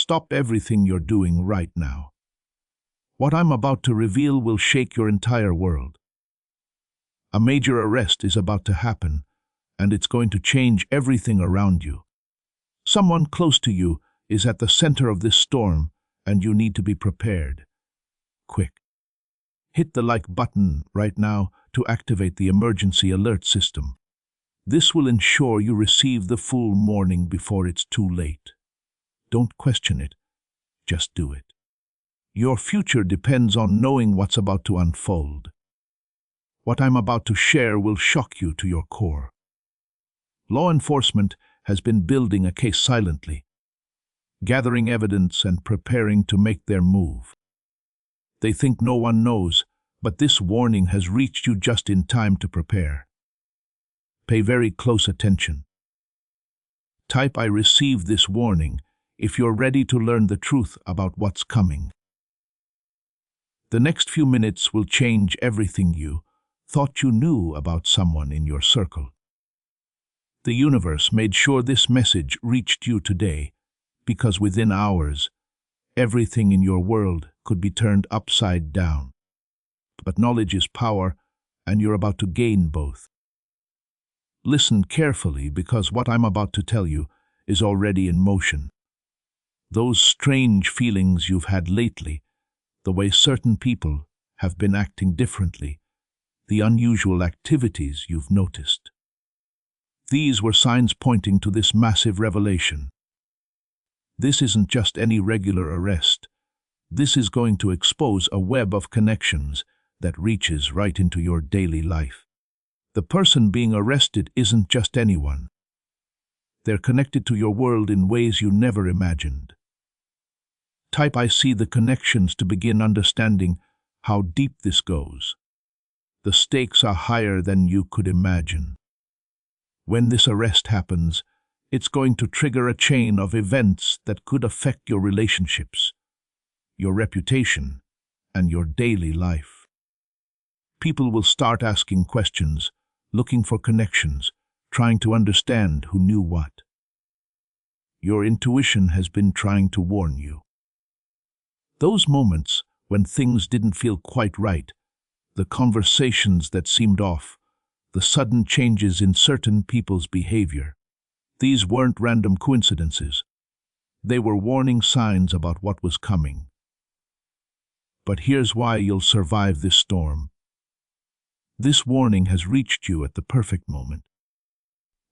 Stop everything you're doing right now. What I'm about to reveal will shake your entire world. A major arrest is about to happen, and it's going to change everything around you. Someone close to you is at the center of this storm, and you need to be prepared. Quick. Hit the like button right now to activate the emergency alert system. This will ensure you receive the full warning before it's too late. Don't question it, just do it. Your future depends on knowing what's about to unfold. What I'm about to share will shock you to your core. Law enforcement has been building a case silently, gathering evidence and preparing to make their move. They think no one knows, but this warning has reached you just in time to prepare. Pay very close attention. Type "I received this warning" if you're ready to learn the truth about what's coming. The next few minutes will change everything you thought you knew about someone in your circle. The universe made sure this message reached you today because within hours, everything in your world could be turned upside down. But knowledge is power, and you're about to gain both. Listen carefully, because what I'm about to tell you is already in motion. Those strange feelings you've had lately, the way certain people have been acting differently, the unusual activities you've noticed. These were signs pointing to this massive revelation. This isn't just any regular arrest. This is going to expose a web of connections that reaches right into your daily life. The person being arrested isn't just anyone. They're connected to your world in ways you never imagined. Type "I see the connections" to begin understanding how deep this goes. The stakes are higher than you could imagine. When this arrest happens, it's going to trigger a chain of events that could affect your relationships, your reputation, and your daily life. People will start asking questions, looking for connections, trying to understand who knew what. Your intuition has been trying to warn you. Those moments when things didn't feel quite right, the conversations that seemed off, the sudden changes in certain people's behavior, these weren't random coincidences. They were warning signs about what was coming. But here's why you'll survive this storm. This warning has reached you at the perfect moment.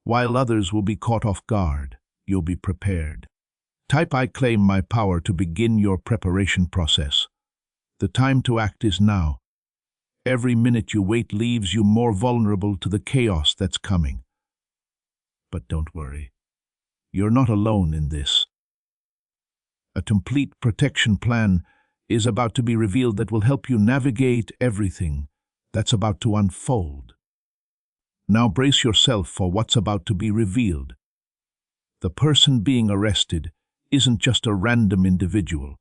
While others will be caught off guard, you'll be prepared. Type "I claim my power" to begin your preparation process. The time to act is now. Every minute you wait leaves you more vulnerable to the chaos that's coming. But don't worry. You're not alone in this. A complete protection plan is about to be revealed that will help you navigate everything that's about to unfold. Now brace yourself for what's about to be revealed. The person being arrested isn't just a random individual.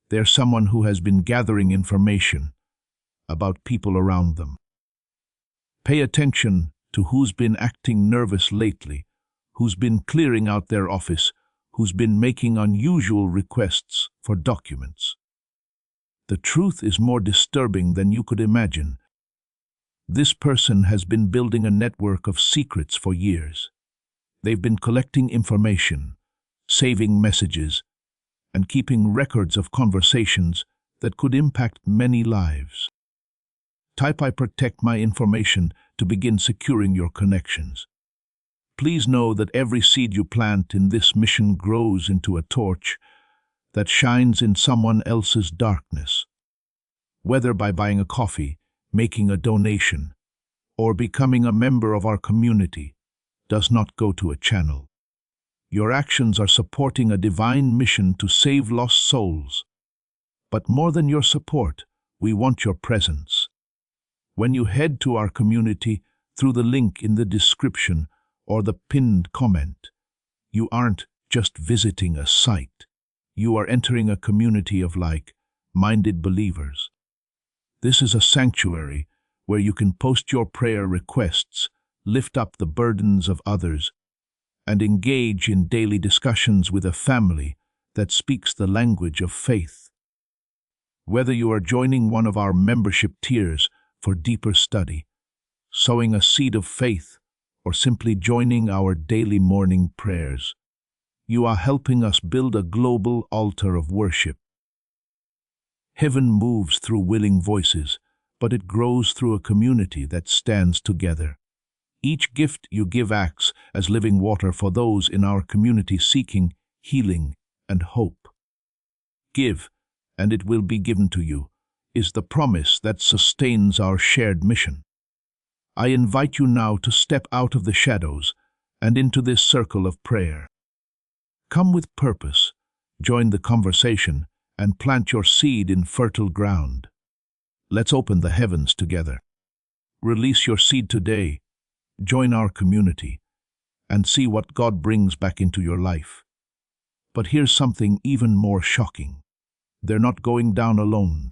They're someone who has been gathering information about people around them. Pay attention to who's been acting nervous lately, who's been clearing out their office, who's been making unusual requests for documents. The truth is more disturbing than you could imagine. This person has been building a network of secrets for years. They've been collecting information, saving messages, and keeping records of conversations that could impact many lives. Type "I protect my information" to begin securing your connections. Please know that every seed you plant in this mission grows into a torch that shines in someone else's darkness. Whether by buying a coffee, making a donation, or becoming a member of our community, does not go to a channel. Your actions are supporting a divine mission to save lost souls. But more than your support, we want your presence. When you head to our community through the link in the description or the pinned comment, you aren't just visiting a site. You are entering a community of like-minded believers. This is a sanctuary where you can post your prayer requests, lift up the burdens of others, and engage in daily discussions with a family that speaks the language of faith. Whether you are joining one of our membership tiers for deeper study, sowing a seed of faith, or simply joining our daily morning prayers, you are helping us build a global altar of worship. Heaven moves through willing voices, but it grows through a community that stands together. Each gift you give acts as living water for those in our community seeking healing and hope. Give, and it will be given to you, is the promise that sustains our shared mission. I invite you now to step out of the shadows and into this circle of prayer. Come with purpose, join the conversation, and plant your seed in fertile ground. Let's open the heavens together. Release your seed today, join our community, and see what God brings back into your life. But here's something even more shocking. They're not going down alone.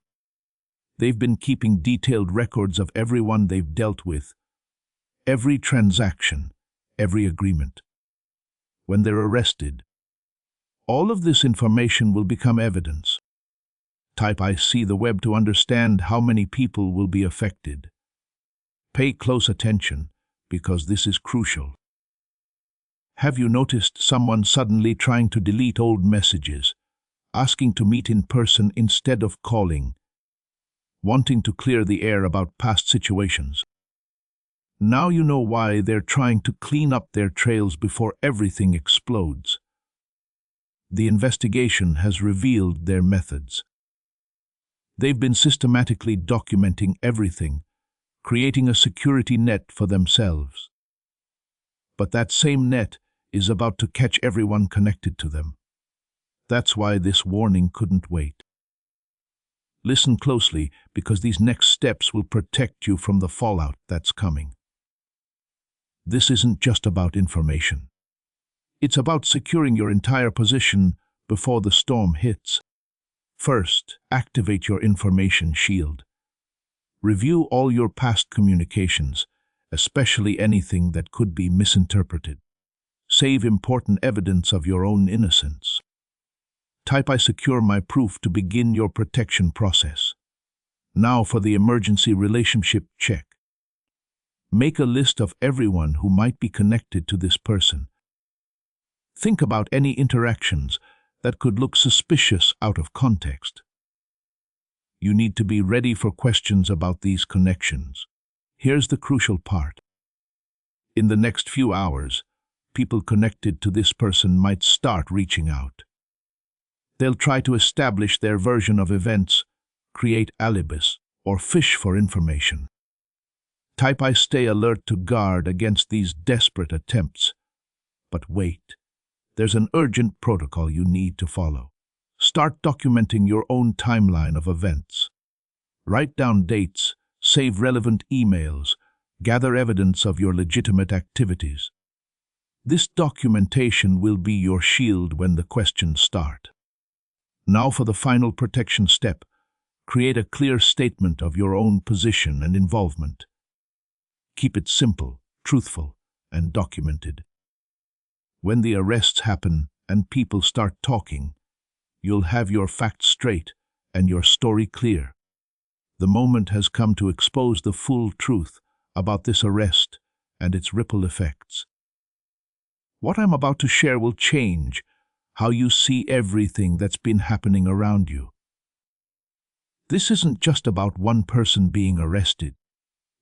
They've been keeping detailed records of everyone they've dealt with, every transaction, every agreement. When they're arrested, all of this information will become evidence. Type "I see the web" to understand how many people will be affected. Pay close attention, because this is crucial. Have you noticed someone suddenly trying to delete old messages, asking to meet in person instead of calling, wanting to clear the air about past situations? Now you know why they're trying to clean up their trails before everything explodes. The investigation has revealed their methods. They've been systematically documenting everything, creating a security net for themselves. But that same net is about to catch everyone connected to them. That's why this warning couldn't wait. Listen closely, because these next steps will protect you from the fallout that's coming. This isn't just about information. It's about securing your entire position before the storm hits. First, activate your information shield. Review all your past communications, especially anything that could be misinterpreted. Save important evidence of your own innocence. Type "I secure my proof" to begin your protection process. Now for the emergency relationship check. Make a list of everyone who might be connected to this person. Think about any interactions that could look suspicious out of context. You need to be ready for questions about these connections. Here's the crucial part. In the next few hours, people connected to this person might start reaching out. They'll try to establish their version of events, create alibis, or fish for information. Type "I stay alert" to guard against these desperate attempts. But wait, there's an urgent protocol you need to follow. Start documenting your own timeline of events. Write down dates, save relevant emails, gather evidence of your legitimate activities. This documentation will be your shield when the questions start. Now for the final protection step. Create a clear statement of your own position and involvement. Keep it simple, truthful, and documented. When the arrests happen and people start talking, you'll have your facts straight and your story clear. The moment has come to expose the full truth about this arrest and its ripple effects. What I'm about to share will change how you see everything that's been happening around you. This isn't just about one person being arrested.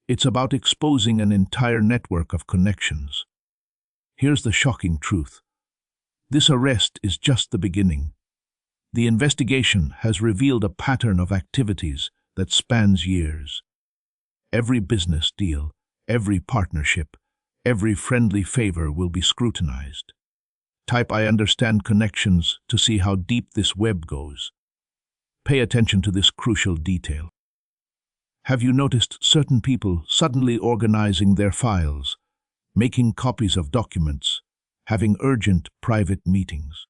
It's about exposing an entire network of connections. Here's the shocking truth. This arrest is just the beginning. The investigation has revealed a pattern of activities that spans years. Every business deal, every partnership, every friendly favor will be scrutinized. Type "I understand connections" to see how deep this web goes. Pay attention to this crucial detail. Have you noticed certain people suddenly organizing their files, making copies of documents, having urgent private meetings?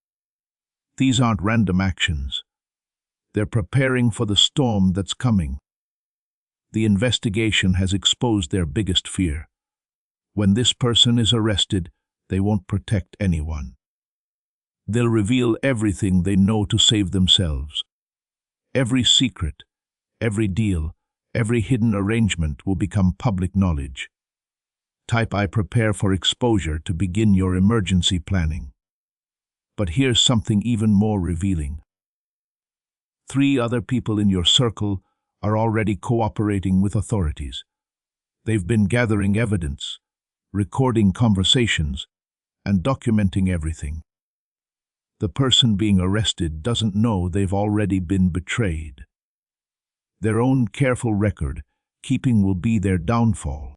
These aren't random actions. They're preparing for the storm that's coming. The investigation has exposed their biggest fear. When this person is arrested, they won't protect anyone. They'll reveal everything they know to save themselves. Every secret, every deal, every hidden arrangement will become public knowledge. Type I prepare for exposure to begin your emergency planning. But here's something even more revealing. 3 other people in your circle are already cooperating with authorities. They've been gathering evidence, recording conversations, and documenting everything. The person being arrested doesn't know they've already been betrayed. Their own careful record keeping will be their downfall.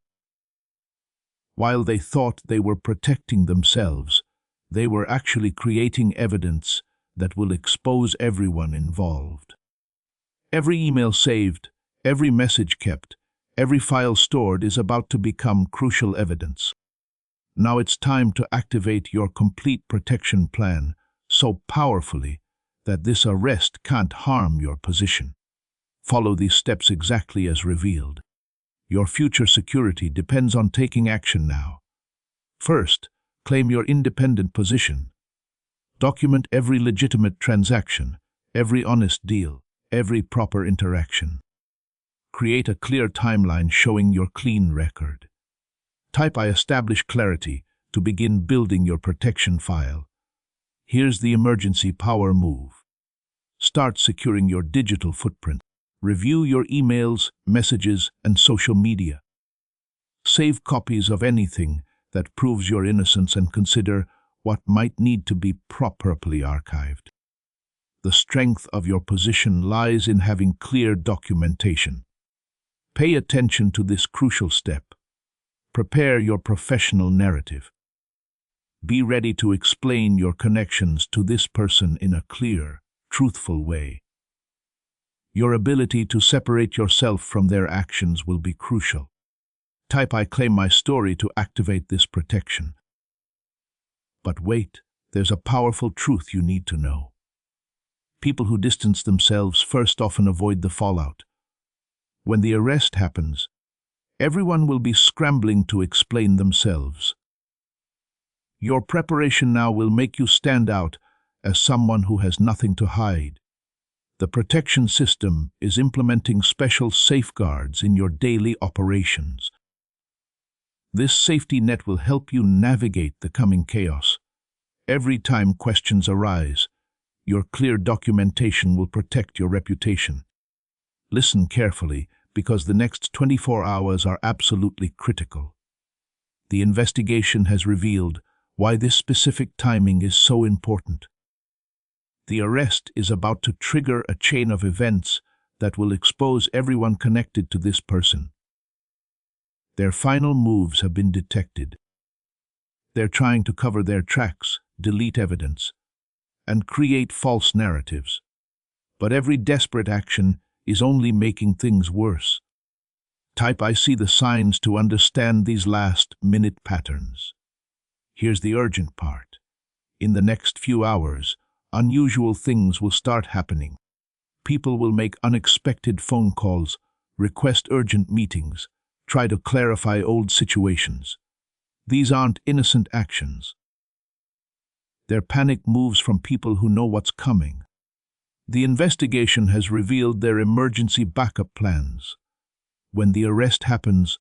While they thought they were protecting themselves, they were actually creating evidence that will expose everyone involved. Every email saved, every message kept, every file stored is about to become crucial evidence. Now it's time to activate your complete protection plan so powerfully that this arrest can't harm your position. Follow these steps exactly as revealed. Your future security depends on taking action now. First, claim your independent position. Document every legitimate transaction, every honest deal, every proper interaction. Create a clear timeline showing your clean record. Type I establish clarity to begin building your protection file. Here's the emergency power move. Start securing your digital footprint. Review your emails, messages, and social media. Save copies of anything that proves your innocence and consider what might need to be properly archived. The strength of your position lies in having clear documentation. Pay attention to this crucial step. Prepare your professional narrative. Be ready to explain your connections to this person in a clear, truthful way. Your ability to separate yourself from their actions will be crucial. Type I claim my story to activate this protection. But wait, there's a powerful truth you need to know. People who distance themselves first often avoid the fallout. When the arrest happens, everyone will be scrambling to explain themselves. Your preparation now will make you stand out as someone who has nothing to hide. The protection system is implementing special safeguards in your daily operations. This safety net will help you navigate the coming chaos. Every time questions arise, your clear documentation will protect your reputation. Listen carefully, because the next 24 hours are absolutely critical. The investigation has revealed why this specific timing is so important. The arrest is about to trigger a chain of events that will expose everyone connected to this person. Their final moves have been detected. They're trying to cover their tracks, delete evidence, and create false narratives. But every desperate action is only making things worse. Type I see the signs to understand these last-minute patterns. Here's the urgent part. In the next few hours, unusual things will start happening. People will make unexpected phone calls, request urgent meetings, try to clarify old situations. These aren't innocent actions. They're panic moves from people who know what's coming. The investigation has revealed their emergency backup plans. When the arrest happens,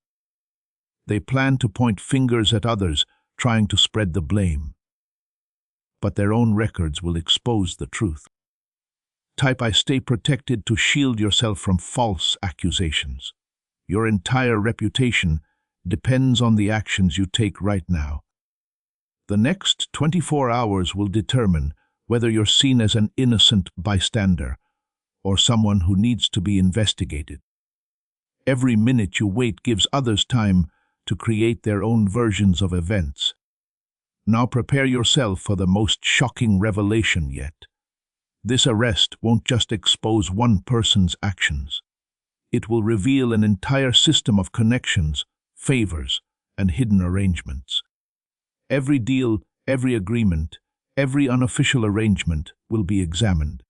they plan to point fingers at others, trying to spread the blame. But their own records will expose the truth. Type I stay protected to shield yourself from false accusations. Your entire reputation depends on the actions you take right now. The next 24 hours will determine whether you're seen as an innocent bystander or someone who needs to be investigated. Every minute you wait gives others time to create their own versions of events. Now prepare yourself for the most shocking revelation yet. This arrest won't just expose one person's actions. It will reveal an entire system of connections, favors, and hidden arrangements. Every deal, every agreement, every unofficial arrangement will be examined.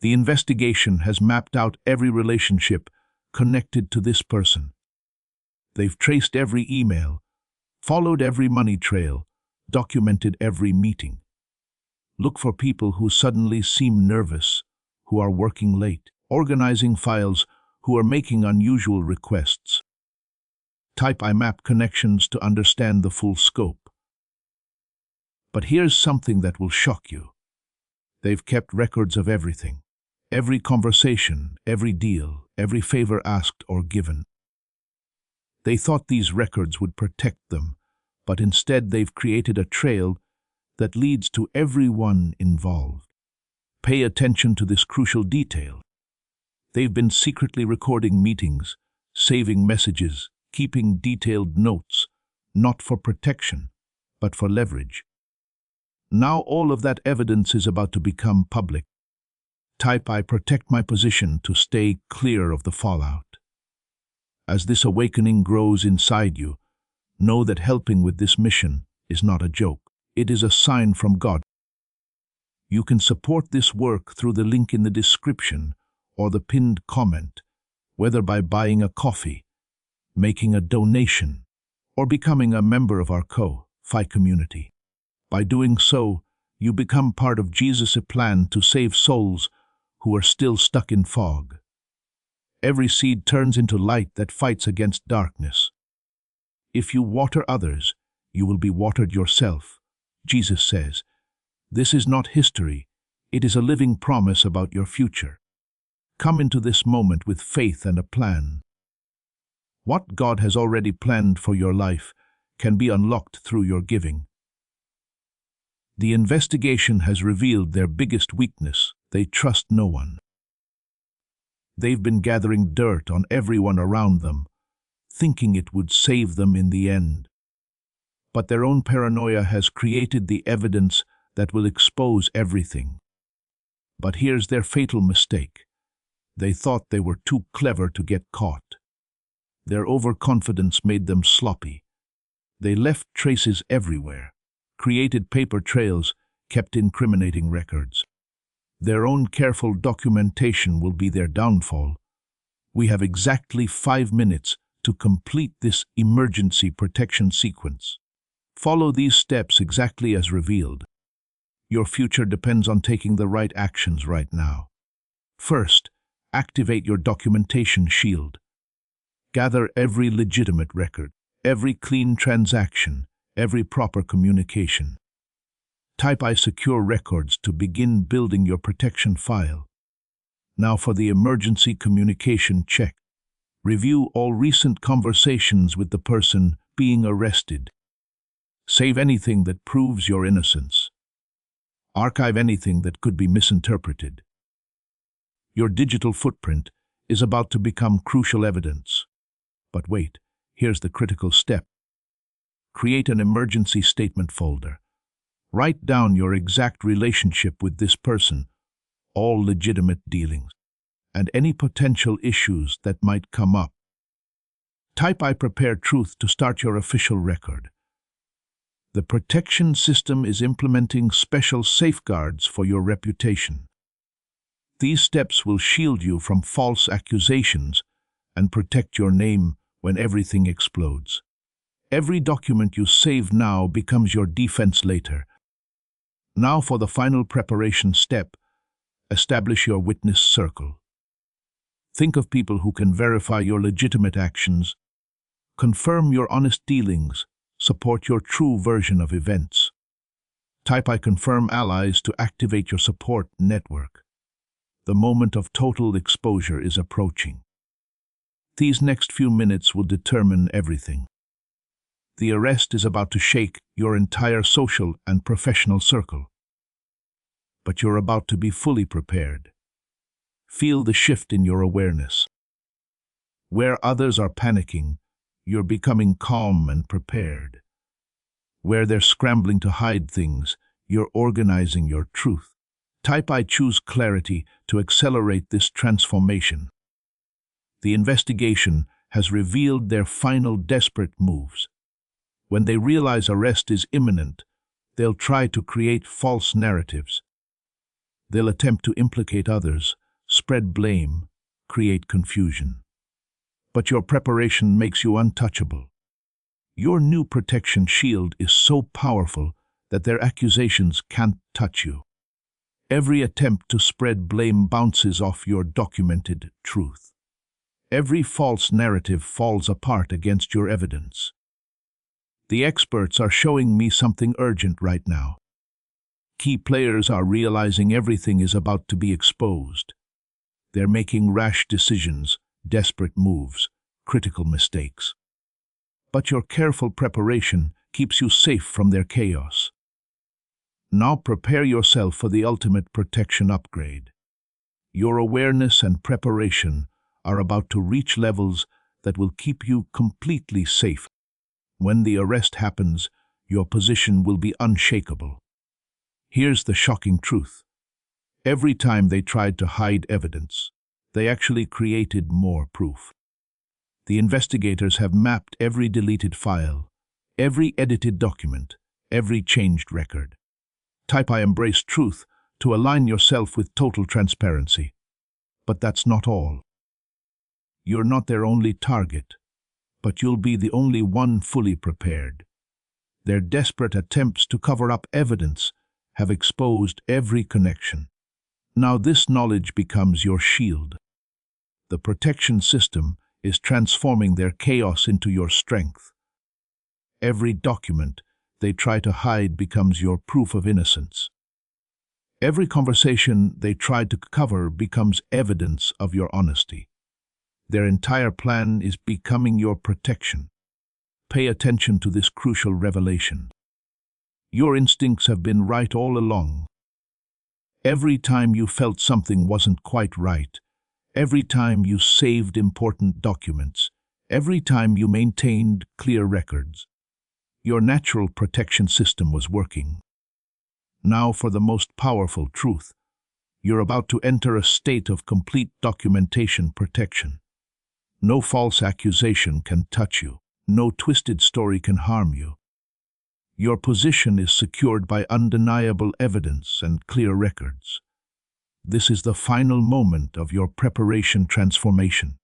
The investigation has mapped out every relationship connected to this person. They've traced every email, followed every money trail, documented every meeting. Look for people who suddenly seem nervous, who are working late, organizing files, who are making unusual requests. Type I map connections to understand the full scope. But here's something that will shock you. They've kept records of everything. Every conversation, every deal, every favor asked or given. They thought these records would protect them, but instead they've created a trail that leads to everyone involved. Pay attention to this crucial detail. They've been secretly recording meetings, saving messages, keeping detailed notes, not for protection, but for leverage. Now all of that evidence is about to become public. Type I protect my position to stay clear of the fallout. As this awakening grows inside you, know that helping with this mission is not a joke. It is a sign from God. You can support this work through the link in the description or the pinned comment, whether by buying a coffee, making a donation, or becoming a member of our Fi community. By doing so, you become part of Jesus' plan to save souls who are still stuck in fog. Every seed turns into light that fights against darkness. If you water others, you will be watered yourself. Jesus says, this is not history, it is a living promise about your future. Come into this moment with faith and a plan. What God has already planned for your life can be unlocked through your giving. The investigation has revealed their biggest weakness: they trust no one. They've been gathering dirt on everyone around them, thinking it would save them in the end. But their own paranoia has created the evidence that will expose everything. But here's their fatal mistake. They thought they were too clever to get caught. Their overconfidence made them sloppy. They left traces everywhere, created paper trails, kept incriminating records. Their own careful documentation will be their downfall. We have exactly 5 minutes to complete this emergency protection sequence. Follow these steps exactly as revealed. Your future depends on taking the right actions right now. First, activate your documentation shield. Gather every legitimate record, every clean transaction, every proper communication. Type I secure records to begin building your protection file. Now for the emergency communication check. Review all recent conversations with the person being arrested. Save anything that proves your innocence. Archive anything that could be misinterpreted. Your digital footprint is about to become crucial evidence. But wait, here's the critical step. Create an emergency statement folder. Write down your exact relationship with this person, all legitimate dealings, and any potential issues that might come up. Type I prepare truth to start your official record. The protection system is implementing special safeguards for your reputation. These steps will shield you from false accusations and protect your name when everything explodes. Every document you save now becomes your defense later. Now for the final preparation step, establish your witness circle. Think of people who can verify your legitimate actions, confirm your honest dealings, support your true version of events. Type I confirm allies to activate your support network. The moment of total exposure is approaching. These next few minutes will determine everything. The arrest is about to shake your entire social and professional circle. But you're about to be fully prepared. Feel the shift in your awareness. Where others are panicking, you're becoming calm and prepared. Where they're scrambling to hide things, you're organizing your truth. Type I choose clarity to accelerate this transformation. The investigation has revealed their final desperate moves. When they realize arrest is imminent, they'll try to create false narratives. They'll attempt to implicate others, spread blame, create confusion. But your preparation makes you untouchable. Your new protection shield is so powerful that their accusations can't touch you. Every attempt to spread blame bounces off your documented truth. Every false narrative falls apart against your evidence. The experts are showing me something urgent right now. Key players are realizing everything is about to be exposed. They're making rash decisions, desperate moves, critical mistakes. But your careful preparation keeps you safe from their chaos. Now prepare yourself for the ultimate protection upgrade. Your awareness and preparation are about to reach levels that will keep you completely safe. When the arrest happens, your position will be unshakable. Here's the shocking truth. Every time they tried to hide evidence, they actually created more proof. The investigators have mapped every deleted file, every edited document, every changed record. Type "I embrace truth" to align yourself with total transparency. But that's not all. You're not their only target, but you'll be the only one fully prepared. Their desperate attempts to cover up evidence have exposed every connection. Now this knowledge becomes your shield. The protection system is transforming their chaos into your strength. Every document they try to hide becomes your proof of innocence. Every conversation they tried to cover becomes evidence of your honesty. Their entire plan is becoming your protection. Pay attention to this crucial revelation. Your instincts have been right all along. Every time you felt something wasn't quite right, every time you saved important documents, every time you maintained clear records, your natural protection system was working. Now for the most powerful truth. You're about to enter a state of complete documentation protection. No false accusation can touch you. No twisted story can harm you. Your position is secured by undeniable evidence and clear records. This is the final moment of your preparation transformation.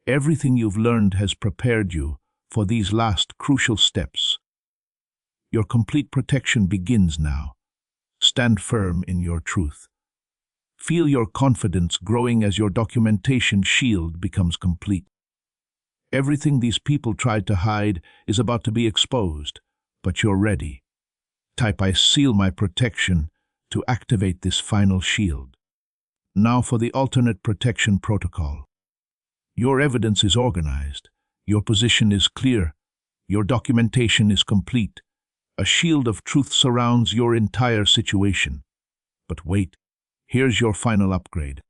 Everything you've learned has prepared you for these last crucial steps. Your complete protection begins now. Stand firm in your truth. Feel your confidence growing as your documentation shield becomes complete. Everything these people tried to hide is about to be exposed, but you're ready. Type "I seal my protection" to activate this final shield. Now for the alternate protection protocol. Your evidence is organized. Your position is clear. Your documentation is complete. A shield of truth surrounds your entire situation. But wait, here's your final upgrade.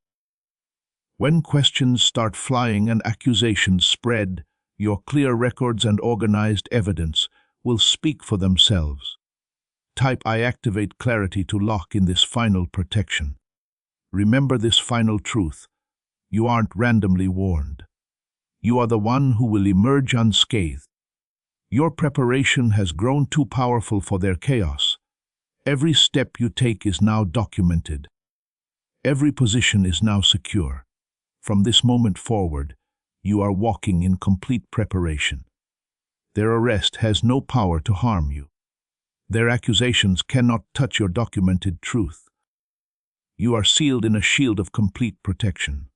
When questions start flying and accusations spread, your clear records and organized evidence will speak for themselves. Type "I activate clarity" to lock in this final protection. Remember this final truth. You aren't randomly warned. You are the one who will emerge unscathed. Your preparation has grown too powerful for their chaos. Every step you take is now documented. Every position is now secure. From this moment forward, you are walking in complete preparation. Their arrest has no power to harm you. Their accusations cannot touch your documented truth. You are sealed in a shield of complete protection.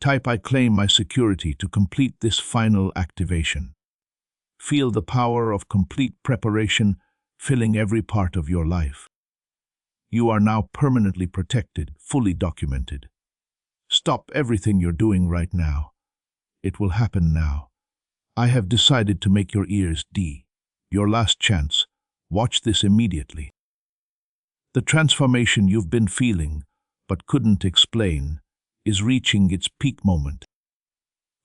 Type "I claim my security" to complete this final activation. Feel the power of complete preparation filling every part of your life. You are now permanently protected, fully documented. Stop everything you're doing right now. It will happen now. I have decided to make your ears D. Your last chance. Watch this immediately. The transformation you've been feeling, but couldn't explain, is reaching its peak moment.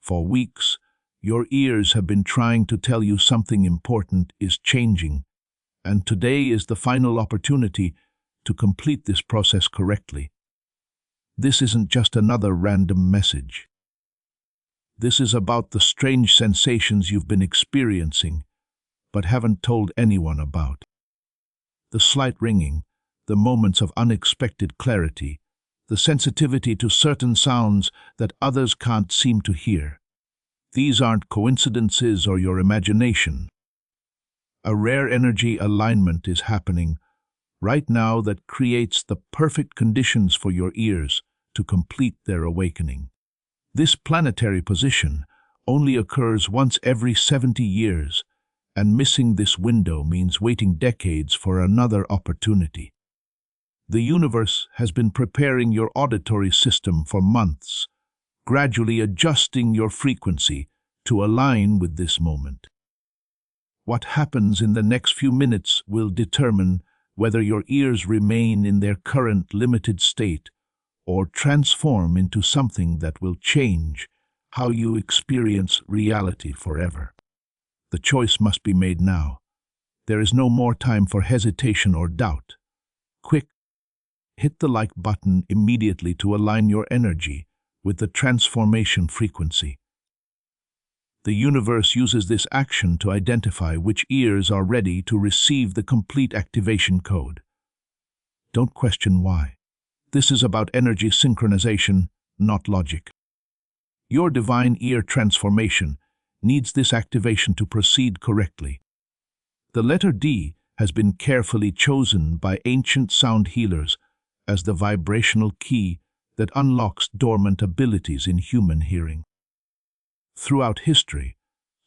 For weeks, your ears have been trying to tell you something important is changing, and today is the final opportunity to complete this process correctly. This isn't just another random message. This is about the strange sensations you've been experiencing, but haven't told anyone about. The slight ringing, the moments of unexpected clarity, the sensitivity to certain sounds that others can't seem to hear. These aren't coincidences or your imagination. A rare energy alignment is happening right now that creates the perfect conditions for your ears to complete their awakening. This planetary position only occurs once every 70 years, and missing this window means waiting decades for another opportunity. The universe has been preparing your auditory system for months, gradually adjusting your frequency to align with this moment. What happens in the next few minutes will determine whether your ears remain in their current limited state or transform into something that will change how you experience reality forever. The choice must be made now. There is no more time for hesitation or doubt. Quick, hit the like button immediately to align your energy with the transformation frequency. The universe uses this action to identify which ears are ready to receive the complete activation code. Don't question why. This is about energy synchronization, not logic. Your divine ear transformation needs this activation to proceed correctly. The letter D has been carefully chosen by ancient sound healers as the vibrational key that unlocks dormant abilities in human hearing. Throughout history,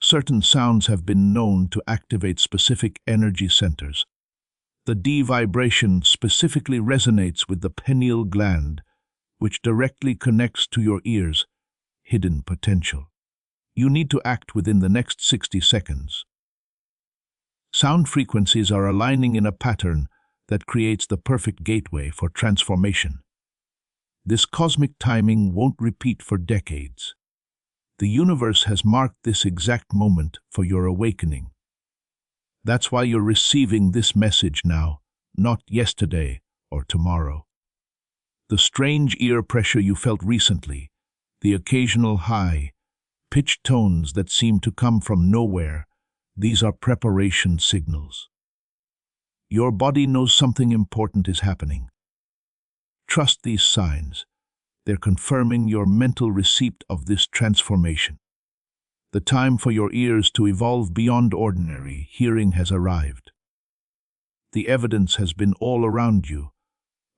certain sounds have been known to activate specific energy centers. The D vibration specifically resonates with the pineal gland, which directly connects to your ears' hidden potential. You need to act within the next 60 seconds. Sound frequencies are aligning in a pattern that creates the perfect gateway for transformation. This cosmic timing won't repeat for decades. The universe has marked this exact moment for your awakening. That's why you're receiving this message now, not yesterday or tomorrow. The strange ear pressure you felt recently, the occasional high-pitched tones that seem to come from nowhere, these are preparation signals. Your body knows something important is happening. Trust these signs. They're confirming your mental receipt of this transformation. The time for your ears to evolve beyond ordinary hearing has arrived. The evidence has been all around you,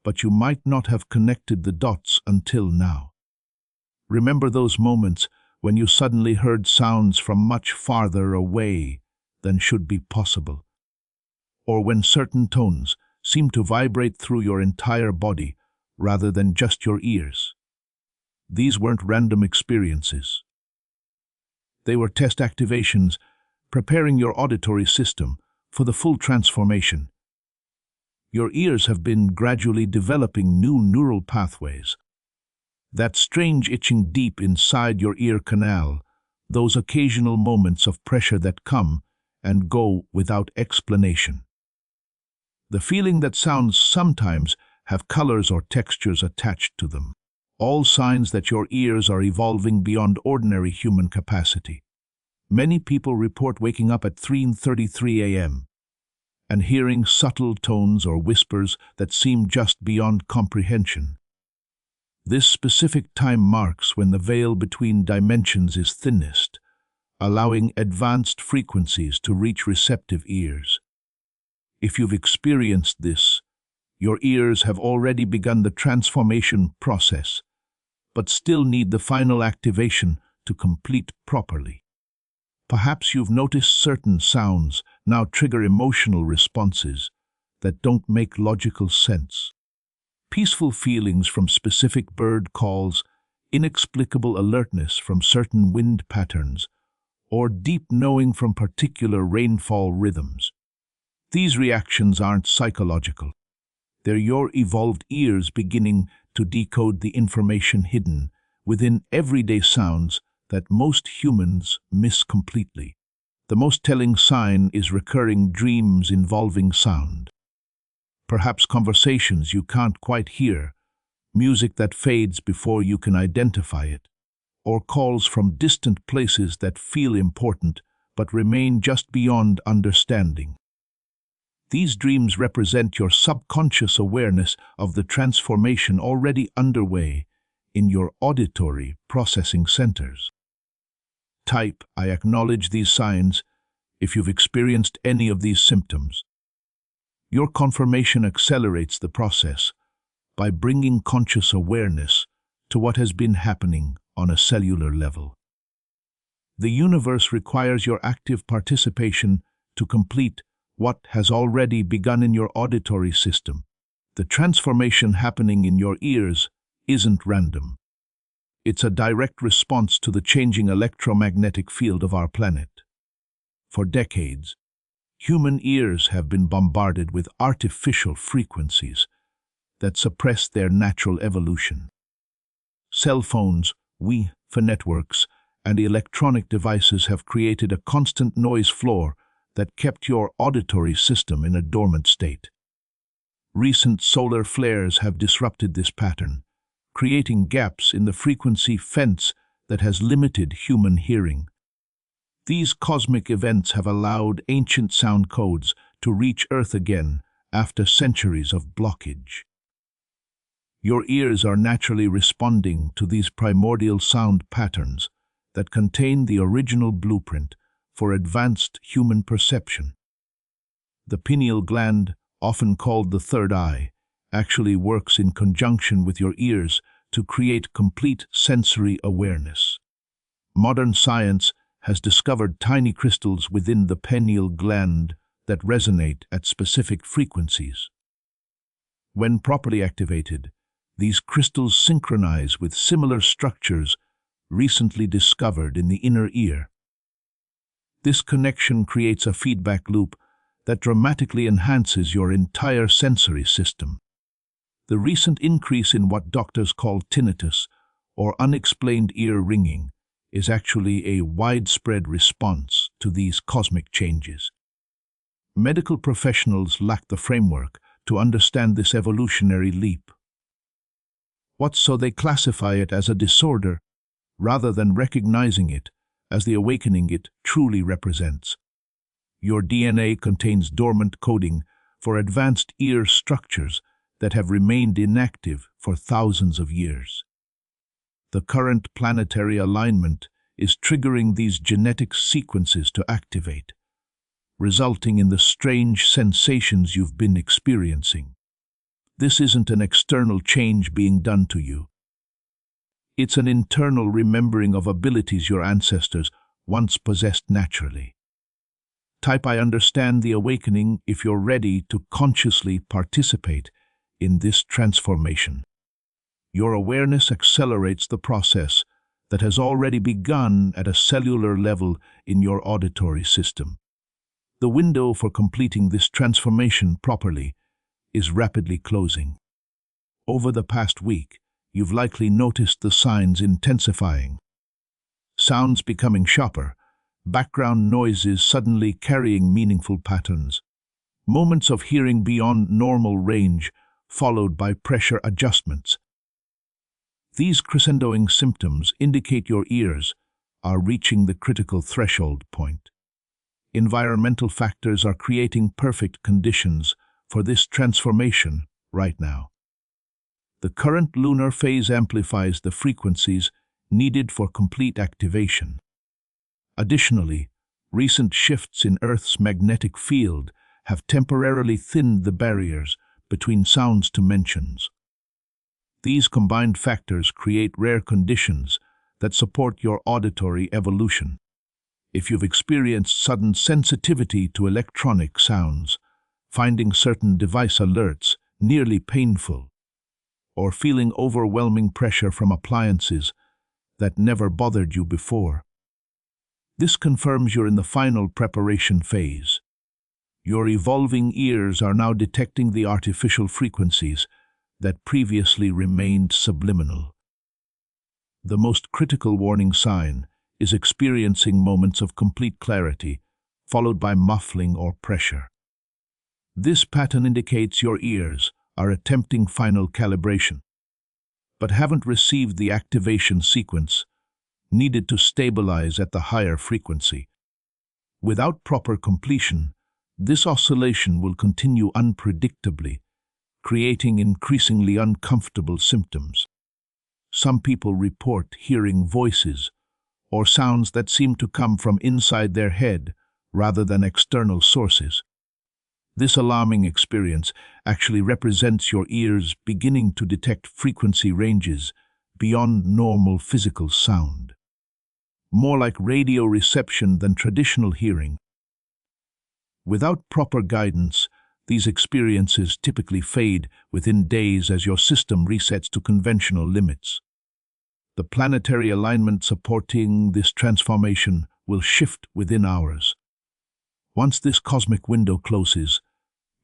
but you might not have connected the dots until now. Remember those moments when you suddenly heard sounds from much farther away than should be possible, or when certain tones seemed to vibrate through your entire body rather than just your ears. These weren't random experiences. They were test activations, preparing your auditory system for the full transformation. Your ears have been gradually developing new neural pathways. That strange itching deep inside your ear canal, those occasional moments of pressure that come and go without explanation. The feeling that sounds sometimes have colors or textures attached to them. All signs that your ears are evolving beyond ordinary human capacity. Many people report waking up at 3:33 a.m. and hearing subtle tones or whispers that seem just beyond comprehension. This specific time marks when the veil between dimensions is thinnest, allowing advanced frequencies to reach receptive ears. If you've experienced this, your ears have already begun the transformation process, but still need the final activation to complete properly. Perhaps you've noticed certain sounds now trigger emotional responses that don't make logical sense. Peaceful feelings from specific bird calls, inexplicable alertness from certain wind patterns, or deep knowing from particular rainfall rhythms. These reactions aren't psychological. They're your evolved ears beginning to decode the information hidden within everyday sounds that most humans miss completely. The most telling sign is recurring dreams involving sound. Perhaps conversations you can't quite hear, music that fades before you can identify it, or calls from distant places that feel important but remain just beyond understanding. These dreams represent your subconscious awareness of the transformation already underway in your auditory processing centers. Type, "I acknowledge these signs," if you've experienced any of these symptoms. Your confirmation accelerates the process by bringing conscious awareness to what has been happening on a cellular level. The universe requires your active participation to complete what has already begun in your auditory system. The transformation happening in your ears isn't random. It's a direct response to the changing electromagnetic field of our planet. For decades, human ears have been bombarded with artificial frequencies that suppress their natural evolution. Cell phones, Wi-Fi networks, and electronic devices have created a constant noise floor that kept your auditory system in a dormant state. Recent solar flares have disrupted this pattern, creating gaps in the frequency fence that has limited human hearing. These cosmic events have allowed ancient sound codes to reach Earth again after centuries of blockage. Your ears are naturally responding to these primordial sound patterns that contain the original blueprint for advanced human perception. The pineal gland, often called the third eye, actually works in conjunction with your ears to create complete sensory awareness. Modern science has discovered tiny crystals within the pineal gland that resonate at specific frequencies. When properly activated, these crystals synchronize with similar structures recently discovered in the inner ear. This connection creates a feedback loop that dramatically enhances your entire sensory system. The recent increase in what doctors call tinnitus, or unexplained ear ringing, is actually a widespread response to these cosmic changes. Medical professionals lack the framework to understand this evolutionary leap. So they classify it as a disorder, rather than recognizing it as the awakening it truly represents. Your DNA contains dormant coding for advanced ear structures that have remained inactive for thousands of years. The current planetary alignment is triggering these genetic sequences to activate, resulting in the strange sensations you've been experiencing. This isn't an external change being done to you. It's an internal remembering of abilities your ancestors once possessed naturally. Type "I understand the awakening" if you're ready to consciously participate in this transformation. Your awareness accelerates the process that has already begun at a cellular level in your auditory system. The window for completing this transformation properly is rapidly closing. Over the past week, you've likely noticed the signs intensifying. Sounds becoming sharper, background noises suddenly carrying meaningful patterns, moments of hearing beyond normal range followed by pressure adjustments. These crescendoing symptoms indicate your ears are reaching the critical threshold point. Environmental factors are creating perfect conditions for this transformation right now. The current lunar phase amplifies the frequencies needed for complete activation. Additionally, recent shifts in Earth's magnetic field have temporarily thinned the barriers between sounds dimensions. These combined factors create rare conditions that support your auditory evolution. If you've experienced sudden sensitivity to electronic sounds, finding certain device alerts nearly painful, or feeling overwhelming pressure from appliances that never bothered you before, this confirms you're in the final preparation phase. Your evolving ears are now detecting the artificial frequencies that previously remained subliminal. The most critical warning sign is experiencing moments of complete clarity, followed by muffling or pressure. This pattern indicates your ears are attempting final calibration, but haven't received the activation sequence needed to stabilize at the higher frequency. Without proper completion, this oscillation will continue unpredictably, creating increasingly uncomfortable symptoms. Some people report hearing voices or sounds that seem to come from inside their head rather than external sources. This alarming experience actually represents your ears beginning to detect frequency ranges beyond normal physical sound. More like radio reception than traditional hearing. Without proper guidance, these experiences typically fade within days as your system resets to conventional limits. The planetary alignment supporting this transformation will shift within hours. Once this cosmic window closes,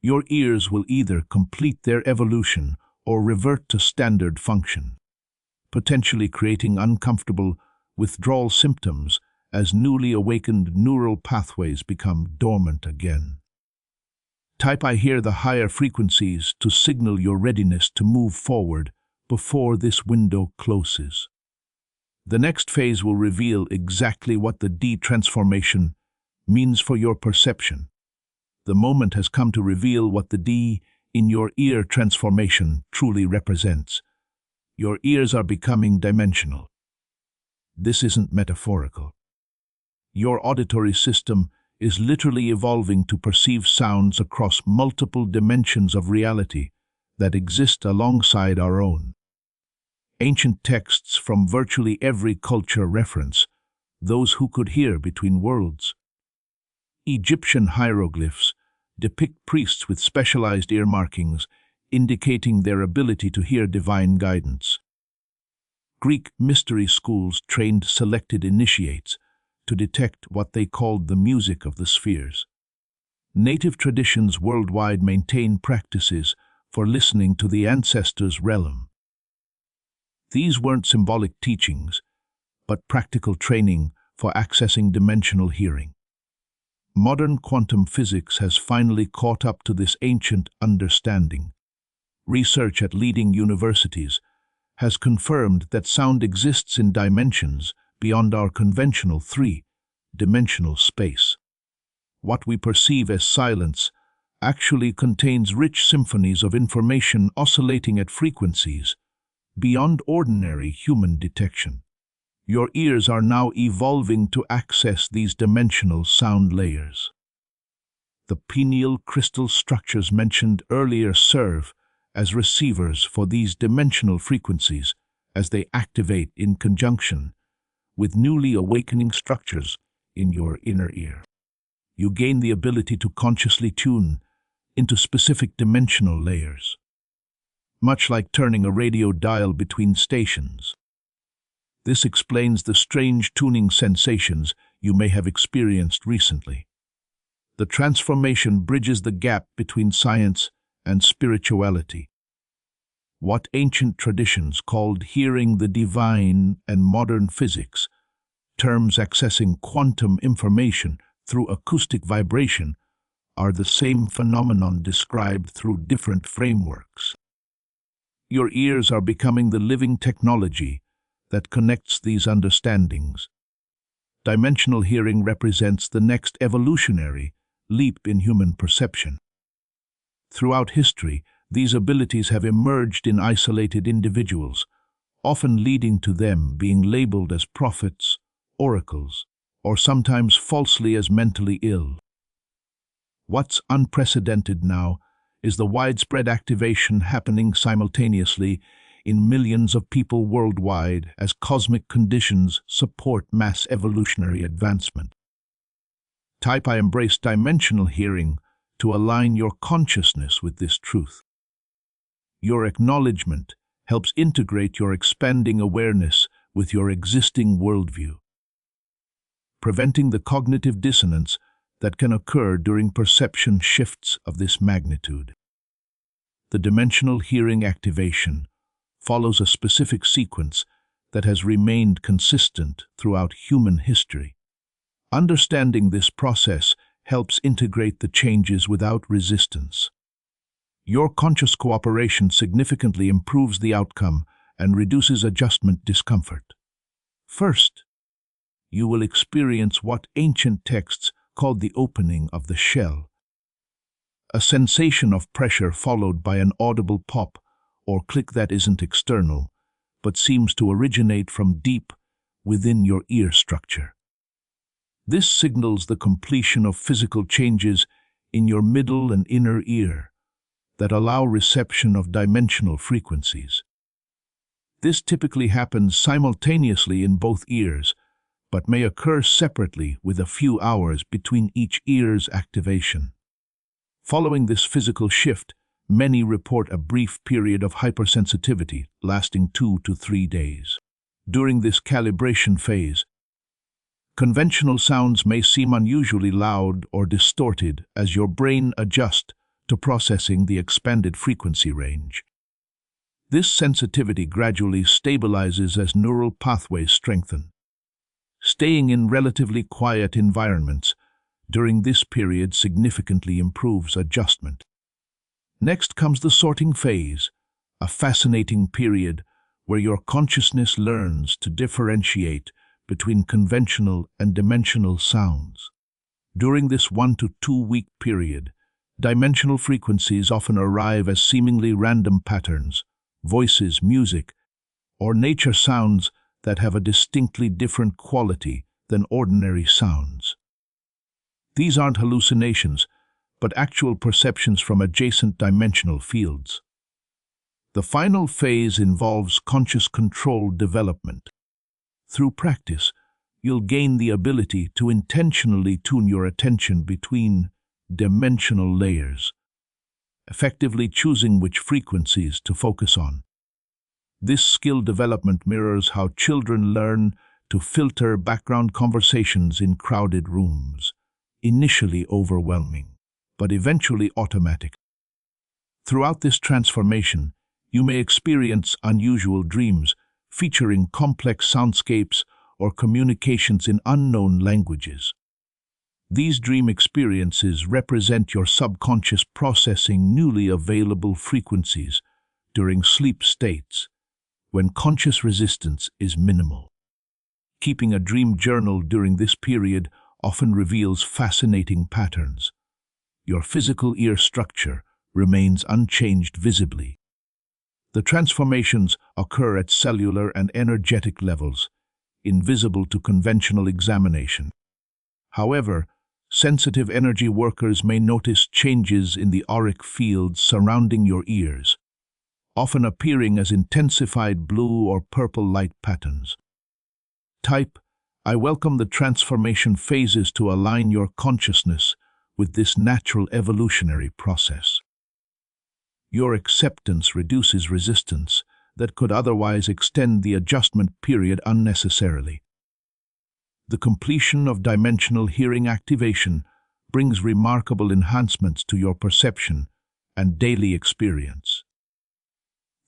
your ears will either complete their evolution or revert to standard function, potentially creating uncomfortable withdrawal symptoms as newly awakened neural pathways become dormant again. I hear the higher frequencies to signal your readiness to move forward before this window closes. The next phase will reveal exactly what the D-transformation means for your perception. The moment has come to reveal what the D in your ear transformation truly represents. Your ears are becoming dimensional. This isn't metaphorical. Your auditory system is literally evolving to perceive sounds across multiple dimensions of reality that exist alongside our own. Ancient texts from virtually every culture reference those who could hear between worlds. Egyptian hieroglyphs depict priests with specialized ear markings, indicating their ability to hear divine guidance. Greek mystery schools trained selected initiates to detect what they called the music of the spheres. Native traditions worldwide maintain practices for listening to the ancestors' realm. These weren't symbolic teachings, but practical training for accessing dimensional hearing. Modern quantum physics has finally caught up to this ancient understanding. Research at leading universities has confirmed that sound exists in dimensions beyond our conventional three-dimensional space. What we perceive as silence actually contains rich symphonies of information oscillating at frequencies beyond ordinary human detection. Your ears are now evolving to access these dimensional sound layers. The pineal crystal structures mentioned earlier serve as receivers for these dimensional frequencies as they activate in conjunction with newly awakening structures in your inner ear. You gain the ability to consciously tune into specific dimensional layers, much like turning a radio dial between stations. This explains the strange tuning sensations you may have experienced recently. The transformation bridges the gap between science and spirituality. What ancient traditions called hearing the divine and modern physics, terms accessing quantum information through acoustic vibration, are the same phenomenon described through different frameworks. Your ears are becoming the living technology that connects these understandings. Dimensional hearing represents the next evolutionary leap in human perception. Throughout history, these abilities have emerged in isolated individuals, often leading to them being labeled as prophets, oracles, or sometimes falsely as mentally ill. What's unprecedented now is the widespread activation happening simultaneously in millions of people worldwide as cosmic conditions support mass evolutionary advancement. I embrace dimensional hearing to align your consciousness with this truth. Your acknowledgement helps integrate your expanding awareness with your existing worldview, preventing the cognitive dissonance that can occur during perception shifts of this magnitude. The dimensional hearing activation follows a specific sequence that has remained consistent throughout human history. Understanding this process helps integrate the changes without resistance. Your conscious cooperation significantly improves the outcome and reduces adjustment discomfort. First, you will experience what ancient texts called the opening of the shell, a sensation of pressure followed by an audible pop or click that isn't external, but seems to originate from deep within your ear structure. This signals the completion of physical changes in your middle and inner ear that allow reception of dimensional frequencies. This typically happens simultaneously in both ears, but may occur separately with a few hours between each ear's activation. Following this physical shift, many report a brief period of hypersensitivity lasting 2 to 3 days. During this calibration phase, conventional sounds may seem unusually loud or distorted as your brain adjusts to processing the expanded frequency range. This sensitivity gradually stabilizes as neural pathways strengthen. Staying in relatively quiet environments during this period significantly improves adjustment. Next comes the sorting phase, a fascinating period where your consciousness learns to differentiate between conventional and dimensional sounds. During this 1 to 2 week period, dimensional frequencies often arrive as seemingly random patterns, voices, music, or nature sounds that have a distinctly different quality than ordinary sounds. These aren't hallucinations, but actual perceptions from adjacent dimensional fields. The final phase involves conscious control development. Through practice, you'll gain the ability to intentionally tune your attention between dimensional layers, effectively choosing which frequencies to focus on. This skill development mirrors how children learn to filter background conversations in crowded rooms, initially overwhelming, but eventually automatic. Throughout this transformation, you may experience unusual dreams featuring complex soundscapes or communications in unknown languages. These dream experiences represent your subconscious processing newly available frequencies during sleep states, when conscious resistance is minimal. Keeping a dream journal during this period often reveals fascinating patterns. Your physical ear structure remains unchanged visibly. The transformations occur at cellular and energetic levels, invisible to conventional examination. However, sensitive energy workers may notice changes in the auric fields surrounding your ears, often appearing as intensified blue or purple light patterns. Type, I welcome the transformation phases to align your consciousness with this natural evolutionary process. Your acceptance reduces resistance that could otherwise extend the adjustment period unnecessarily. The completion of dimensional hearing activation brings remarkable enhancements to your perception and daily experience.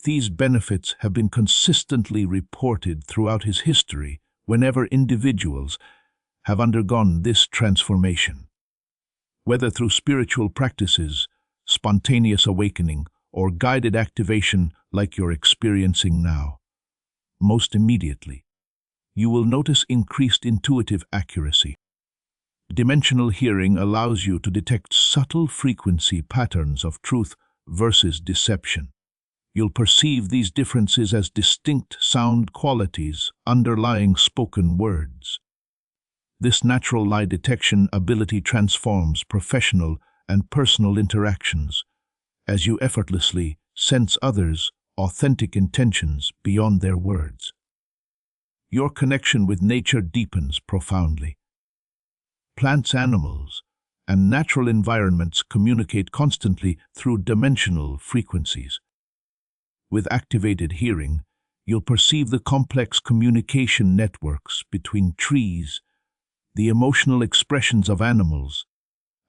These benefits have been consistently reported throughout his history whenever individuals have undergone this transformation. Whether through spiritual practices, spontaneous awakening, or guided activation like you're experiencing now, most immediately, you will notice increased intuitive accuracy. Dimensional hearing allows you to detect subtle frequency patterns of truth versus deception. You'll perceive these differences as distinct sound qualities underlying spoken words. This natural lie detection ability transforms professional and personal interactions as you effortlessly sense others' authentic intentions beyond their words. Your connection with nature deepens profoundly. Plants, animals, and natural environments communicate constantly through dimensional frequencies. With activated hearing, you'll perceive the complex communication networks between trees, the emotional expressions of animals,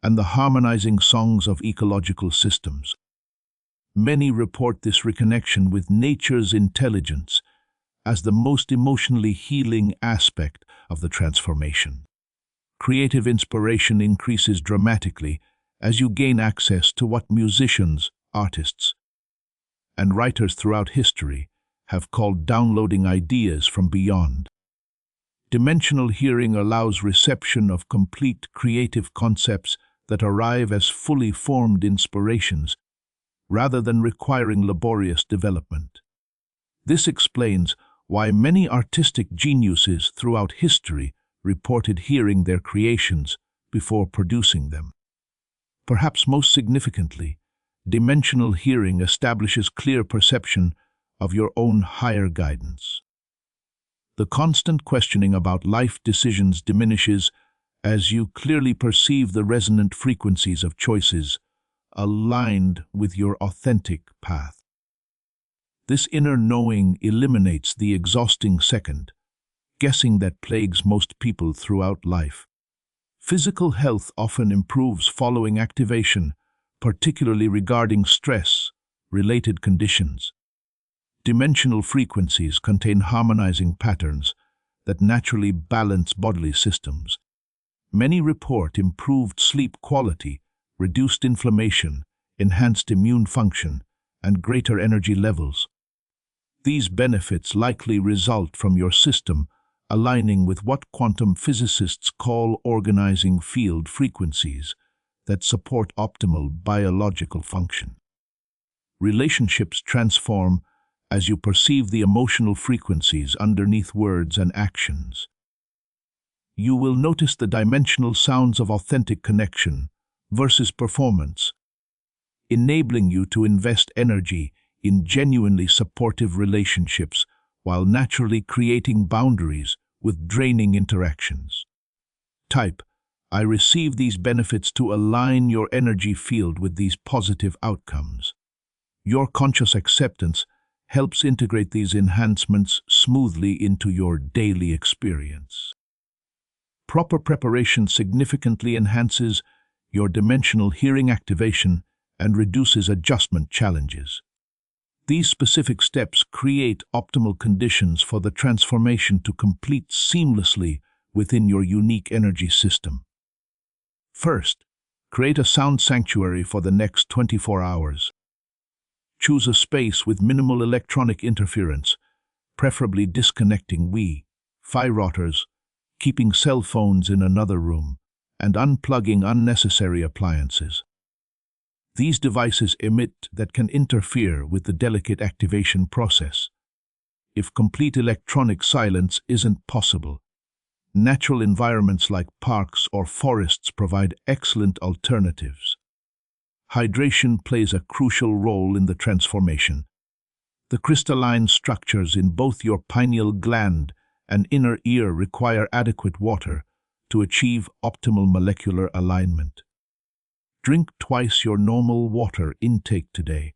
and the harmonizing songs of ecological systems. Many report this reconnection with nature's intelligence as the most emotionally healing aspect of the transformation. Creative inspiration increases dramatically as you gain access to what musicians, artists, and writers throughout history have called downloading ideas from beyond. Dimensional hearing allows reception of complete creative concepts that arrive as fully formed inspirations, rather than requiring laborious development. This explains why many artistic geniuses throughout history reported hearing their creations before producing them. Perhaps most significantly, dimensional hearing establishes clear perception of your own higher guidance. The constant questioning about life decisions diminishes as you clearly perceive the resonant frequencies of choices aligned with your authentic path. This inner knowing eliminates the exhausting second guessing that plagues most people throughout life. Physical health often improves following activation, particularly regarding stress-related conditions. Dimensional frequencies contain harmonizing patterns that naturally balance bodily systems. Many report improved sleep quality, reduced inflammation, enhanced immune function, and greater energy levels. These benefits likely result from your system aligning with what quantum physicists call organizing field frequencies that support optimal biological function. Relationships transform as you perceive the emotional frequencies underneath words and actions. You will notice the dimensional sounds of authentic connection versus performance, enabling you to invest energy in genuinely supportive relationships while naturally creating boundaries with draining interactions. Type, I receive these benefits to align your energy field with these positive outcomes. Your conscious acceptance helps integrate these enhancements smoothly into your daily experience. Proper preparation significantly enhances your dimensional hearing activation and reduces adjustment challenges. These specific steps create optimal conditions for the transformation to complete seamlessly within your unique energy system. First, create a sound sanctuary for the next 24 hours. Choose a space with minimal electronic interference, preferably disconnecting Wi-Fi routers, keeping cell phones in another room, and unplugging unnecessary appliances. These devices emit that can interfere with the delicate activation process. If complete electronic silence isn't possible, natural environments like parks or forests provide excellent alternatives. Hydration plays a crucial role in the transformation. The crystalline structures in both your pineal gland and inner ear require adequate water to achieve optimal molecular alignment. Drink twice your normal water intake today,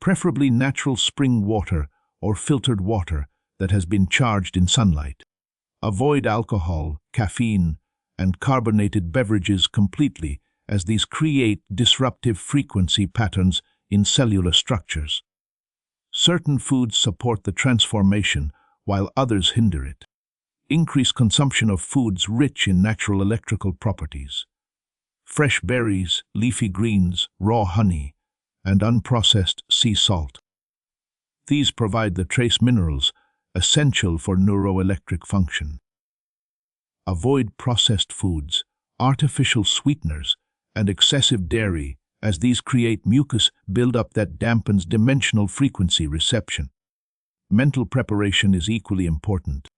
preferably natural spring water or filtered water that has been charged in sunlight. Avoid alcohol, caffeine, and carbonated beverages completely, as these create disruptive frequency patterns in cellular structures. Certain foods support the transformation while others hinder it. Increase consumption of foods rich in natural electrical properties. Fresh berries, leafy greens, raw honey, and unprocessed sea salt. These provide the trace minerals essential for neuroelectric function. Avoid processed foods, artificial sweeteners, and excessive dairy, as these create mucus buildup that dampens dimensional frequency reception. Mental preparation is equally important.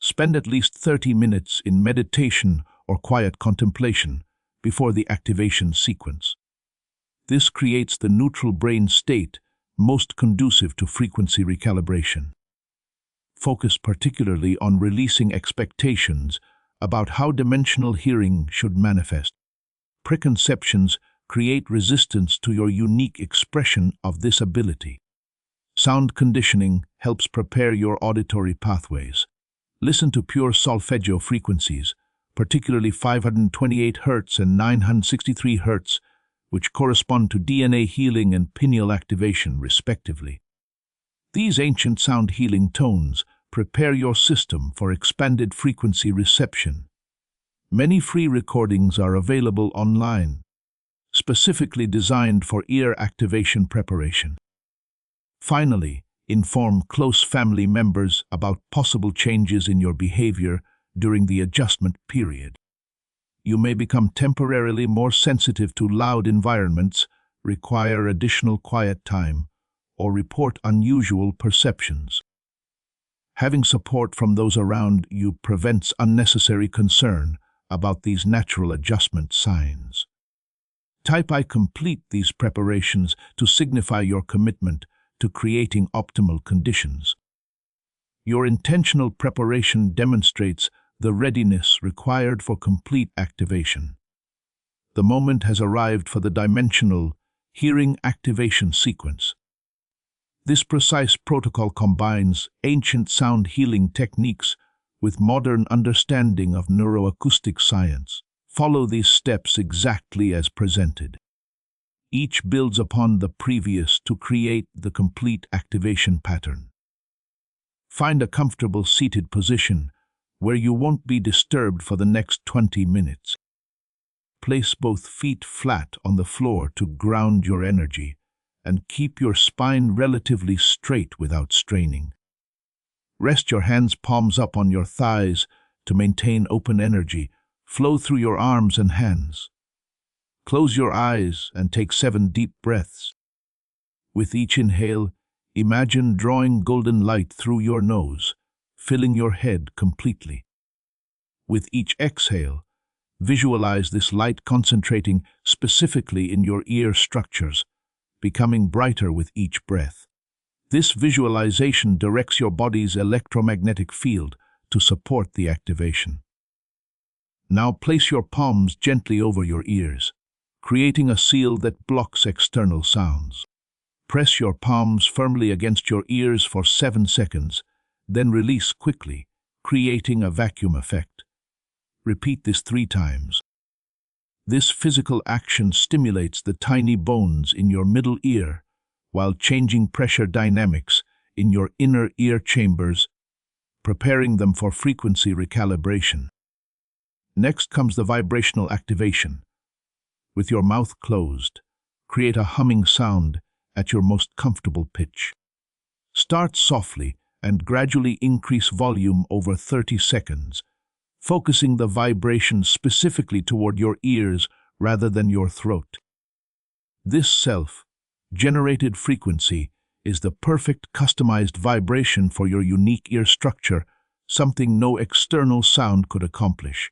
Spend at least 30 minutes in meditation or quiet contemplation before the activation sequence. This creates the neutral brain state most conducive to frequency recalibration. Focus particularly on releasing expectations about how dimensional hearing should manifest. Preconceptions create resistance to your unique expression of this ability. Sound conditioning helps prepare your auditory pathways. Listen to pure solfeggio frequencies, particularly 528 Hz and 963 Hz, which correspond to DNA healing and pineal activation, respectively. These ancient sound healing tones prepare your system for expanded frequency reception. Many free recordings are available online, specifically designed for ear activation preparation. Finally, inform close family members about possible changes in your behavior during the adjustment period. You may become temporarily more sensitive to loud environments, require additional quiet time, or report unusual perceptions. Having support from those around you prevents unnecessary concern about these natural adjustment signs. Type I complete these preparations to signify your commitment to creating optimal conditions. Your intentional preparation demonstrates the readiness required for complete activation. The moment has arrived for the dimensional hearing activation sequence. This precise protocol combines ancient sound healing techniques with modern understanding of neuroacoustic science. Follow these steps exactly as presented. Each builds upon the previous to create the complete activation pattern. Find a comfortable seated position where you won't be disturbed for the next 20 minutes. Place both feet flat on the floor to ground your energy and keep your spine relatively straight without straining. Rest your hands palms up on your thighs to maintain open energy. Flow through your arms and hands. Close your eyes and take 7 deep breaths. With each inhale, imagine drawing golden light through your nose, filling your head completely. With each exhale, visualize this light concentrating specifically in your ear structures, becoming brighter with each breath. This visualization directs your body's electromagnetic field to support the activation. Now place your palms gently over your ears, creating a seal that blocks external sounds. Press your palms firmly against your ears for 7 seconds, then release quickly, creating a vacuum effect. Repeat this 3 times. This physical action stimulates the tiny bones in your middle ear while changing pressure dynamics in your inner ear chambers, preparing them for frequency recalibration. Next comes the vibrational activation. With your mouth closed, create a humming sound at your most comfortable pitch. Start softly and gradually increase volume over 30 seconds, focusing the vibration specifically toward your ears rather than your throat. This self-generated frequency is the perfect customized vibration for your unique ear structure, something no external sound could accomplish.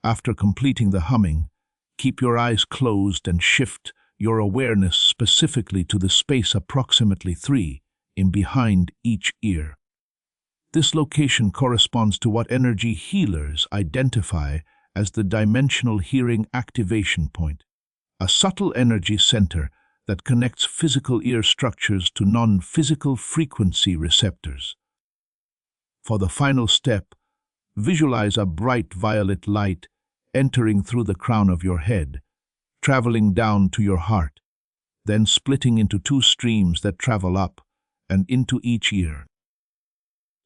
After completing the humming, keep your eyes closed and shift your awareness specifically to the space approximately 3 in behind each ear. This location corresponds to what energy healers identify as the dimensional hearing activation point, a subtle energy center that connects physical ear structures to non-physical frequency receptors. For the final step, visualize a bright violet light entering through the crown of your head, traveling down to your heart, then splitting into 2 streams that travel up and into each ear.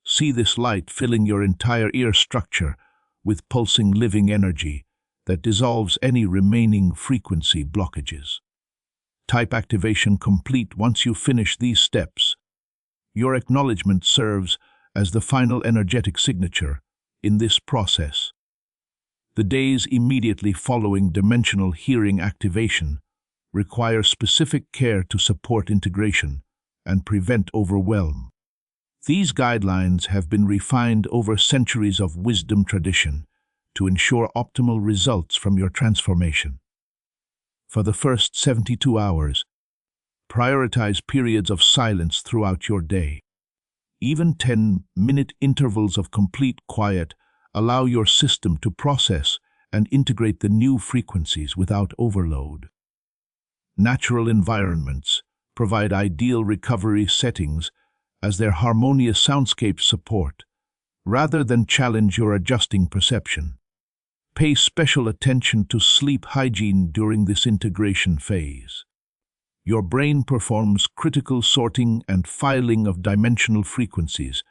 See this light filling your entire ear structure with pulsing living energy that dissolves any remaining frequency blockages. Type activation complete. Once you finish these steps, your acknowledgement serves as the final energetic signature in this process. The days immediately following dimensional hearing activation require specific care to support integration and prevent overwhelm. These guidelines have been refined over centuries of wisdom tradition to ensure optimal results from your transformation. For the first 72 hours, prioritize periods of silence throughout your day. Even 10-minute intervals of complete quiet allow your system to process and integrate the new frequencies without overload. Natural environments provide ideal recovery settings as their harmonious soundscapes support, rather than challenge your adjusting perception. Pay special attention to sleep hygiene during this integration phase. Your brain performs critical sorting and filing of dimensional frequencies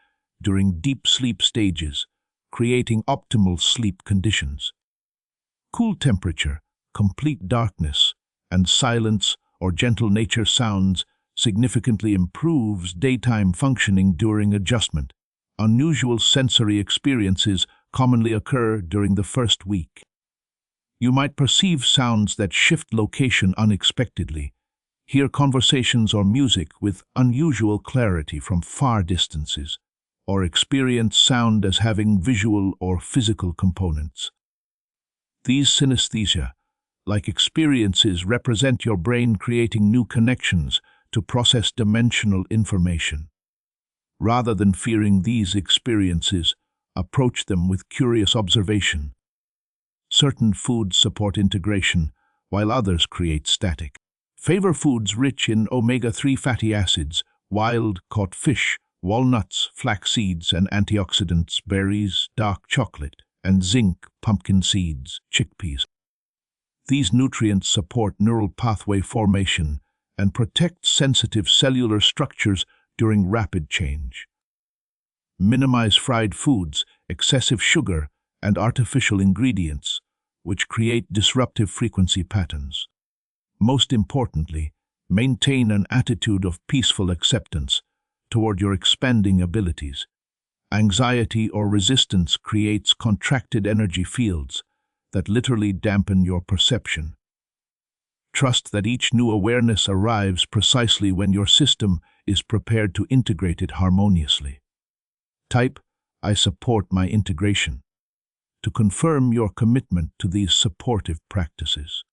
during deep sleep stages, creating optimal sleep conditions. Cool temperature, complete darkness, and silence or gentle nature sounds significantly improves daytime functioning during adjustment. Unusual sensory experiences commonly occur during the first week. You might perceive sounds that shift location unexpectedly, hear conversations or music with unusual clarity from far distances, or experience sound as having visual or physical components. These synesthesia, like experiences, represent your brain creating new connections to process dimensional information. Rather than fearing these experiences, approach them with curious observation. Certain foods support integration, while others create static. Favor foods rich in omega-3 fatty acids, wild-caught fish, walnuts, flax seeds, and antioxidants, berries, dark chocolate, and zinc, pumpkin seeds, chickpeas. These nutrients support neural pathway formation and protect sensitive cellular structures during rapid change. Minimize fried foods, excessive sugar, and artificial ingredients, which create disruptive frequency patterns. Most importantly, maintain an attitude of peaceful acceptance toward your expanding abilities. Anxiety or resistance creates contracted energy fields that literally dampen your perception. Trust that each new awareness arrives precisely when your system is prepared to integrate it harmoniously. Type, "I support my integration," to confirm your commitment to these supportive practices.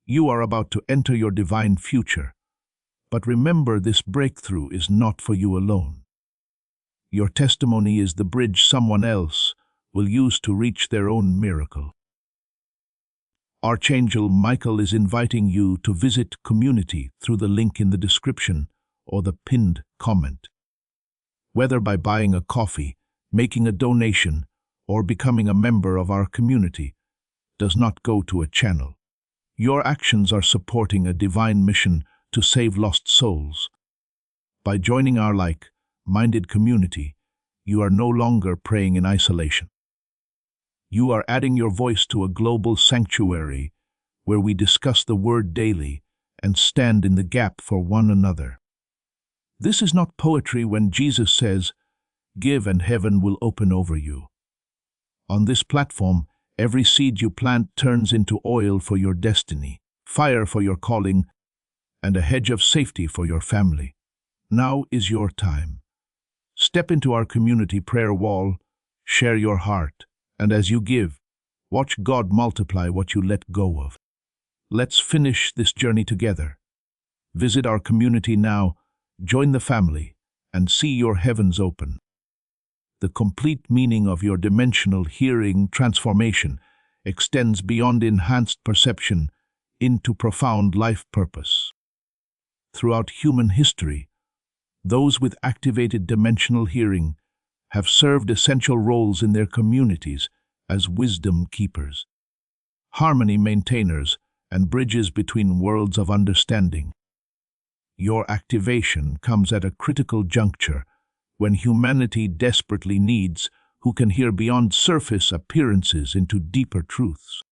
You are about to enter your divine future, but remember, this breakthrough is not for you alone. Your testimony is the bridge someone else will use to reach their own miracle. Archangel Michael is inviting you to visit community through the link in the description or the pinned comment. Whether by buying a coffee, making a donation, or becoming a member of our community, does not go to a channel. Your actions are supporting a divine mission to save lost souls. By joining our like-minded community, you are no longer praying in isolation. You are adding your voice to a global sanctuary where we discuss the Word daily and stand in the gap for one another. This is not poetry when Jesus says, "Give and heaven will open over you." On this platform, every seed you plant turns into oil for your destiny, fire for your calling, and a hedge of safety for your family. Now is your time. Step into our community prayer wall, share your heart, and as you give, watch God multiply what you let go of. Let's finish this journey together. Visit our community now, join the family, and see your heavens open. The complete meaning of your dimensional hearing transformation extends beyond enhanced perception into profound life purpose. Throughout human history, those with activated dimensional hearing have served essential roles in their communities as wisdom keepers, harmony maintainers, and bridges between worlds of understanding. Your activation comes at a critical juncture when humanity desperately needs who can hear beyond surface appearances into deeper truths.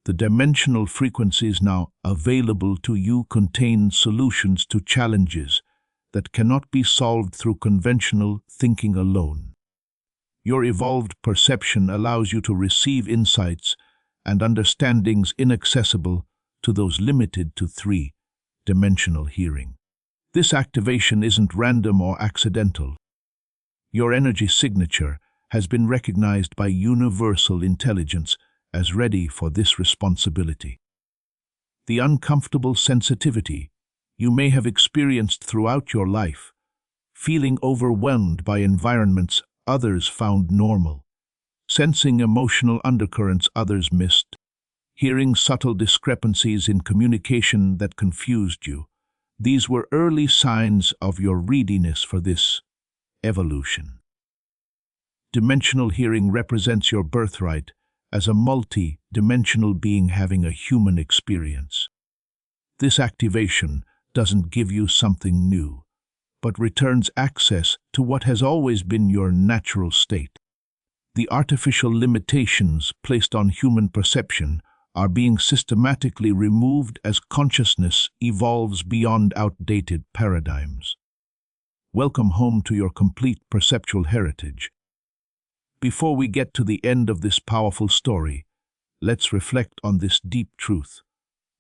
The dimensional frequencies now available to you contain solutions to challenges that cannot be solved through conventional thinking alone. Your evolved perception allows you to receive insights and understandings inaccessible to those limited to three-dimensional hearing. This activation isn't random or accidental. Your energy signature has been recognized by universal intelligence as ready for this responsibility. The uncomfortable sensitivity you may have experienced throughout your life, feeling overwhelmed by environments others found normal, sensing emotional undercurrents others missed, hearing subtle discrepancies in communication that confused you. These were early signs of your readiness for this evolution. Dimensional hearing represents your birthright as a multi-dimensional being having a human experience. This activation doesn't give you something new, but returns access to what has always been your natural state. The artificial limitations placed on human perception are being systematically removed as consciousness evolves beyond outdated paradigms. Welcome home to your complete perceptual heritage. Before we get to the end of this powerful story, let's reflect on this deep truth.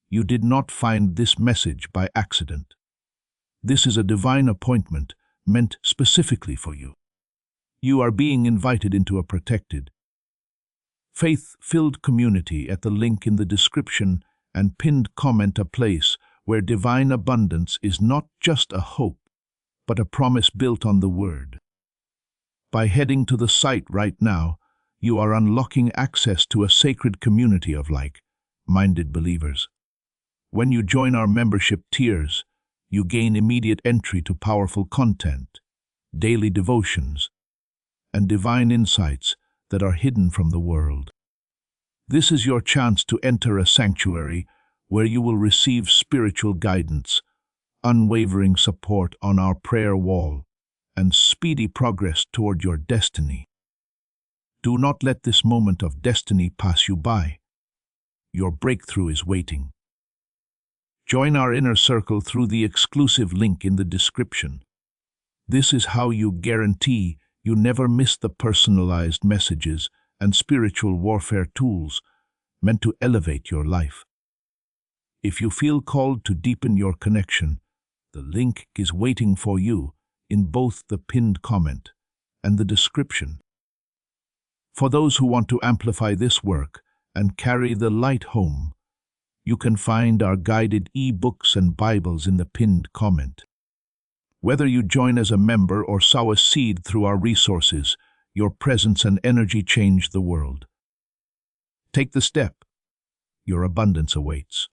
You did not find this message by accident. This is a divine appointment meant specifically for you. You are being invited into a protected, faith-filled community at the link in the description and pinned comment, a place where divine abundance is not just a hope, but a promise built on the Word. By heading to the site right now, you are unlocking access to a sacred community of like-minded believers. When you join our membership tiers, you gain immediate entry to powerful content, daily devotions, and divine insights that are hidden from the world. This is your chance to enter a sanctuary where you will receive spiritual guidance, unwavering support on our prayer wall, and speedy progress toward your destiny. Do not let this moment of destiny pass you by. Your breakthrough is waiting. Join our inner circle through the exclusive link in the description. This is how you guarantee you never miss the personalized messages and spiritual warfare tools meant to elevate your life. If you feel called to deepen your connection, the link is waiting for you in both the pinned comment and the description. For those who want to amplify this work and carry the light home, you can find our guided e-books and Bibles in the pinned comment. Whether you join as a member or sow a seed through our resources, your presence and energy change the world. Take the step. Your abundance awaits.